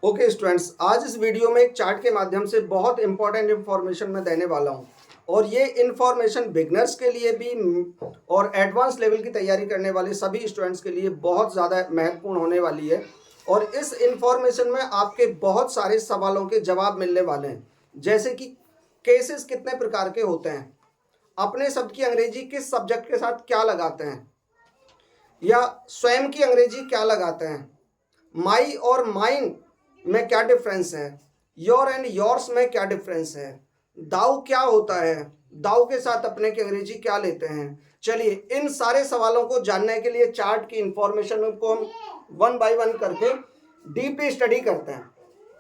Okay students, आज इस video में एक चार्ट के माध्यम से बहुत इंपॉर्टेंट इंफॉर्मेशन मैं देने वाला हूं और ये इंफॉर्मेशन बिगनर्स के लिए भी और एडवांस लेवल की तैयारी करने वाले सभी स्टूडेंट्स के लिए बहुत ज़्यादा महत्वपूर्ण होने वाली है। और इस इंफॉर्मेशन में आपके बहुत सारे सवालों के जवाब मिलने वाले हैं, जैसे कि केसेस कितने प्रकार के होते हैं, अपने शब्द की अंग्रेजी किस सब्जेक्ट के साथ क्या लगाते हैं, या स्वयं की अंग्रेजी क्या लगाते हैं, माई और माइन में क्या डिफरेंस है, योर एंड योर्स में क्या डिफरेंस है, दाऊ क्या होता है, दाऊ के साथ अपने की अंग्रेजी क्या लेते हैं। चलिए इन सारे सवालों को जानने के लिए चार्ट की इंफॉर्मेशन को हम वन बाय वन करके डीपली स्टडी करते हैं।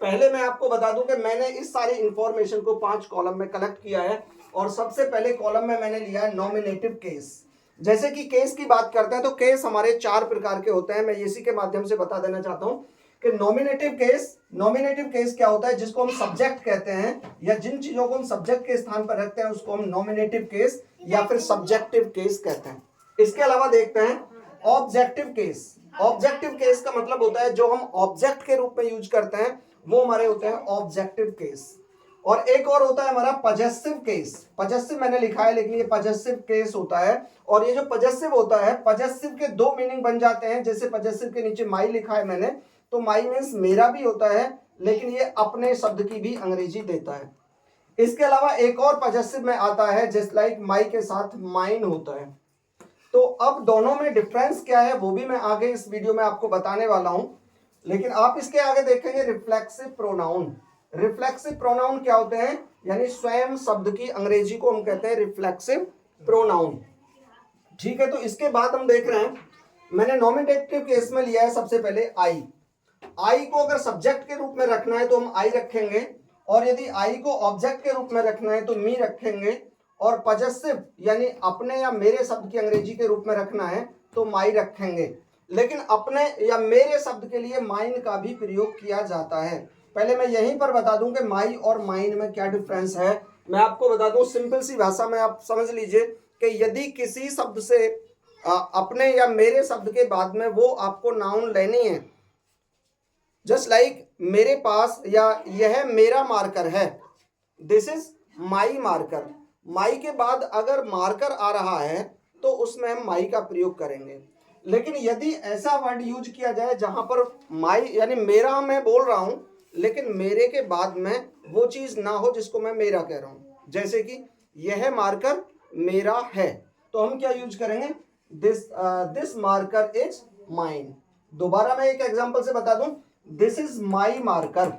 पहले मैं आपको बता दूं कि मैंने इस सारी इंफॉर्मेशन को 5 कॉलम में कलेक्ट किया है और सबसे पहले कॉलम में मैंने लिया है नॉमिनेटिव केस। जैसे कि केस की बात करते हैं तो केस हमारे 4 प्रकार के होते हैं। मैं इसी के माध्यम से बता देना चाहता हूं कि नॉमिनेटिव केस क्या होता है, जिसको हम सब्जेक्ट कहते हैं, या जिन चीजों को हम सब्जेक्ट के स्थान पर रखते हैं उसको हम नॉमिनेटिव केस या फिर सब्जेक्टिव केस कहते हैं। इसके अलावा देखते हैं ऑब्जेक्टिव केस। ऑब्जेक्टिव केस का मतलब होता है जो हम ऑब्जेक्ट के रूप में यूज करते हैं वो हमारे होते हैं ऑब्जेक्टिव केस। और एक और होता है हमारा पजेसिव केस। पजेसिव मैंने लिखा है लेकिन ये पजेसिव केस होता है। और ये जो पजेसिव होता है, पजेसिव के 2 मीनिंग बन जाते हैं। जैसे पजेसिव के नीचे माई लिखा है मैंने, तो माई मीन्स मेरा भी होता है, लेकिन ये अपने शब्द की भी अंग्रेजी देता है। इसके अलावा एक और पजेसिव में आता है जस्ट लाइक माई के साथ माइन होता है। तो अब दोनों में डिफरेंस क्या है वो भी मैं आगे इस वीडियो में आपको बताने वाला हूं। लेकिन आप इसके आगे देखेंगे रिफ्लेक्सिव प्रोनाउन। रिफ्लेक्सिव प्रोनाउन क्या होते हैं, यानी स्वयं शब्द की अंग्रेजी को हम कहते हैं रिफ्लेक्सिव प्रोनाउन। ठीक है, तो इसके बाद हम देख रहे हैं, मैंने नॉमिनेटिव केस में लिया है सबसे पहले आई। आई को अगर सब्जेक्ट के रूप में रखना है तो हम आई रखेंगे, और यदि आई को ऑब्जेक्ट के रूप में रखना है तो मी रखेंगे, और पजेसिव यानी अपने या मेरे शब्द की अंग्रेजी के रूप में रखना है तो माई रखेंगे। लेकिन अपने या मेरे शब्द के लिए माइन का भी प्रयोग किया जाता है। पहले मैं यहीं पर बता दूं कि माई और माइन में क्या डिफरेंस है। मैं आपको बता दूं सिंपल सी भाषा में, आप समझ लीजिए कि यदि किसी शब्द से अपने या मेरे शब्द के बाद में वो आपको नाउन लेनी है, जस्ट लाइक मेरे पास या यह मेरा मार्कर है, दिस इज माई मार्कर। माई के बाद अगर मार्कर आ रहा है तो उसमें हम माई का प्रयोग करेंगे। लेकिन यदि ऐसा वर्ड यूज किया जाए जहां पर माई यानी मेरा मैं बोल रहा हूं, लेकिन मेरे के बाद में वो चीज ना हो जिसको मैं मेरा कह रहा हूं, जैसे कि यह मार्कर मेरा है, तो हम क्या यूज करेंगे, दिस मार्कर इज माइन। दोबारा मैं एक एग्जांपल से बता दूं, दिस इज माई मार्कर,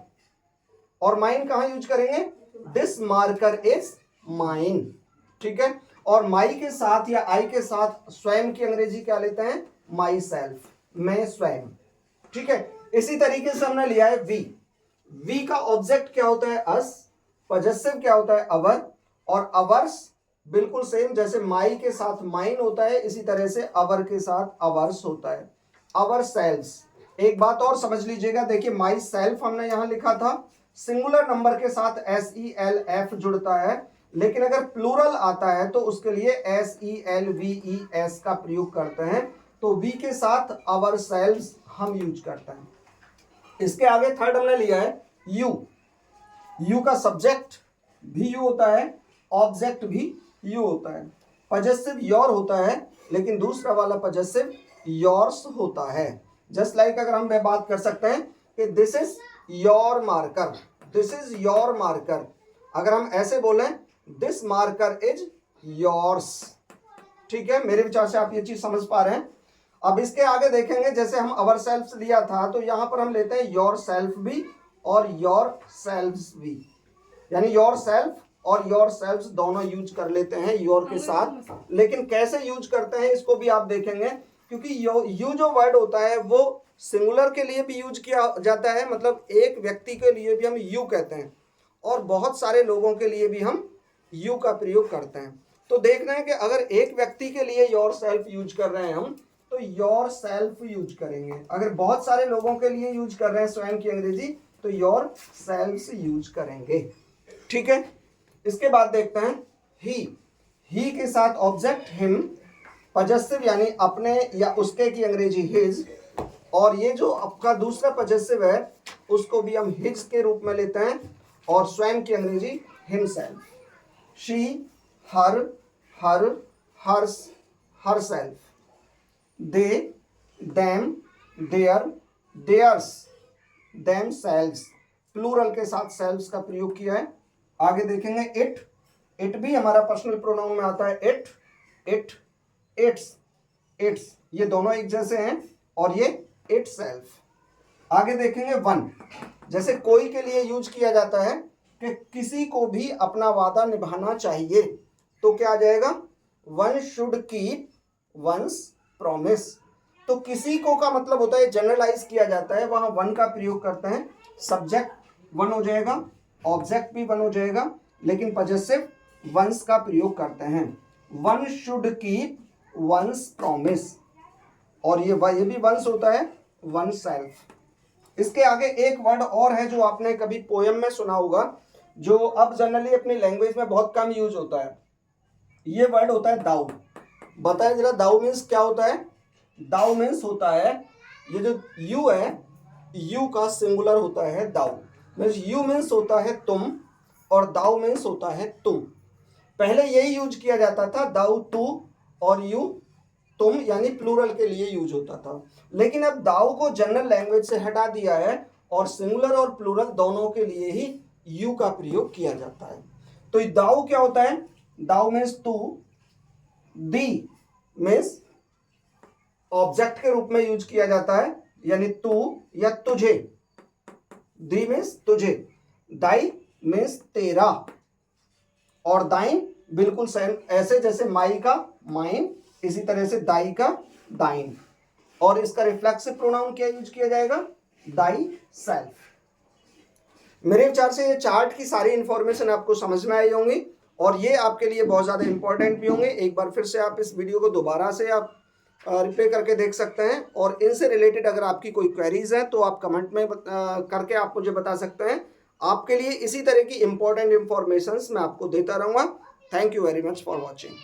और माइन कहां यूज करेंगे, दिस मार्कर इज माइन। ठीक है, और माई के साथ या आई के साथ स्वयं की अंग्रेजी क्या लेते हैं, माई सेल्फ, मैं स्वयं। ठीक है, इसी तरीके से हमने लिया है वी। वी का ऑब्जेक्ट क्या होता है, अस। पजेसिव क्या होता है, अवर। और अवर्स बिल्कुल सेम, जैसे माई के साथ माइन होता है इसी तरह से अवर के साथ अवर्स होता है, अवर सेल्व्स। एक बात और समझ लीजिएगा, देखिए माई सेल्फ हमने यहां लिखा था, सिंगुलर नंबर के साथ SELF जुड़ता है, लेकिन अगर प्लूरल आता है तो उसके लिए SELVES का प्रयोग करते हैं। तो वी के साथ आवर सेल्व्स हम यूज करते हैं। इसके आगे थर्ड हमने लिया है यू। यू का सब्जेक्ट भी यू होता है, ऑब्जेक्ट भी यू होता है। पजेसिव योर होता है, लेकिन दूसरा वाला पजेसिव योर्स होता है। जस्ट लाइक अगर हम बात कर सकते हैं कि this is your marker, this is your marker. अगर हम ऐसे बोलें दिस मार्कर इज योर्स। ठीक है, मेरे विचार से आप ये चीज समझ पा रहे हैं। अब इसके आगे देखेंगे, जैसे हम अवर सेल्फ लिया था तो यहां पर हम लेते हैं योर सेल्फ भी और योर सेल्व्स भी, यानी योर सेल्फ और योर सेल्व्स दोनों यूज कर लेते हैं योर के साथ। लेकिन कैसे यूज करते हैं इसको भी आप देखेंगे, क्योंकि यू जो वर्ड होता है वो सिंगुलर के लिए भी यूज किया जाता है, मतलब एक व्यक्ति के लिए भी हम यू कहते हैं, और बहुत सारे लोगों के लिए भी हम यू का प्रयोग करते हैं। तो देख रहे हैं कि अगर एक व्यक्ति के लिए योर सेल्फ यूज कर रहे हैं हम तो योर सेल्फ यूज करेंगे, अगर बहुत सारे लोगों के लिए यूज कर रहे हैं स्वयं की अंग्रेजी तो योर सेल्फ्स यूज करेंगे। ठीक है, इसके बाद देखते हैं ही के साथ ऑब्जेक्ट हिम, पजेसिव यानी अपने या उसके की अंग्रेजी हिज, और ये जो आपका दूसरा पजेसिव है उसको भी हम हिज के रूप में लेते हैं और स्वयं की Angrezi himself. She, her, her, hers, herself. They, them, their, theirs, themselves. Plural के साथ सेल्व्स का प्रयोग किया है। आगे देखेंगे इट, इट भी हमारा पर्सनल प्रोनाउन में आता है। इट, इट, इट्स, इट्स, ये दोनों एक जैसे हैं और ये इटसेल्फ। आगे देखेंगे वन, जैसे कोई के लिए यूज किया जाता है कि किसी को भी अपना वादा निभाना चाहिए, तो क्या आ जाएगा? One should keep once promise. तो किसी को का मतलब होता है जनरलाइज किया जाता है, वहां वन का प्रयोग करते हैं। सब्जेक्ट वन हो जाएगा, ऑब्जेक्ट भी वन हो जाएगा, लेकिन पजेसिव वंस का प्रयोग करते हैं। One should keep once promise, और ये भी वंस होता है, वन सेल्फ। इसके आगे एक वर्ड और है जो आपने कभी पोयम में सुना होगा, जो अब जनरली अपनी लैंग्वेज में बहुत कम यूज होता है। ये वर्ड होता है दाऊ। बताएं जरा, दाऊ मीन्स क्या होता है? दाऊ मीन्स होता है, ये जो यू है, यू का सिंगुलर होता है दाऊ। मीन्स यू मीन्स होता है तुम और दाऊ मीन्स होता है तुम। पहले यही यूज किया जाता था, दाऊ तू और यू तुम, यानी प्लूरल के लिए यूज होता था। लेकिन अब दाऊ को जनरल लैंग्वेज से हटा दिया है और सिंगुलर और प्लूरल दोनों के लिए ही यू का प्रयोग किया जाता है। तो दाऊ क्या होता है? दाऊ मीन्स तू, दी मीन्स ऑब्जेक्ट के रूप में यूज किया जाता है, यानी तू या तुझे। दी मीन्स तुझे, दाई मीन्स तेरा, और दाइन बिल्कुल सेम, ऐसे जैसे माई का माइन, इसी तरह से दाई का दाइन। और इसका रिफ्लेक्सिव प्रोनाउन क्या यूज किया जाएगा? Thy self. मेरे विचार से ये चार्ट की सारी इंफॉर्मेशन आपको समझ में आई होंगी और ये आपके लिए बहुत ज़्यादा इंपॉर्टेंट भी होंगे। एक बार फिर से आप इस वीडियो को दोबारा से आप रिप्ले करके देख सकते हैं, और इनसे रिलेटेड अगर आपकी कोई क्वेरीज है तो आप कमेंट में करके आप मुझे बता सकते हैं। आपके लिए इसी तरह की इंपॉर्टेंट इंफॉर्मेशंस मैं आपको देता रहूँगा। Thank you very much for watching.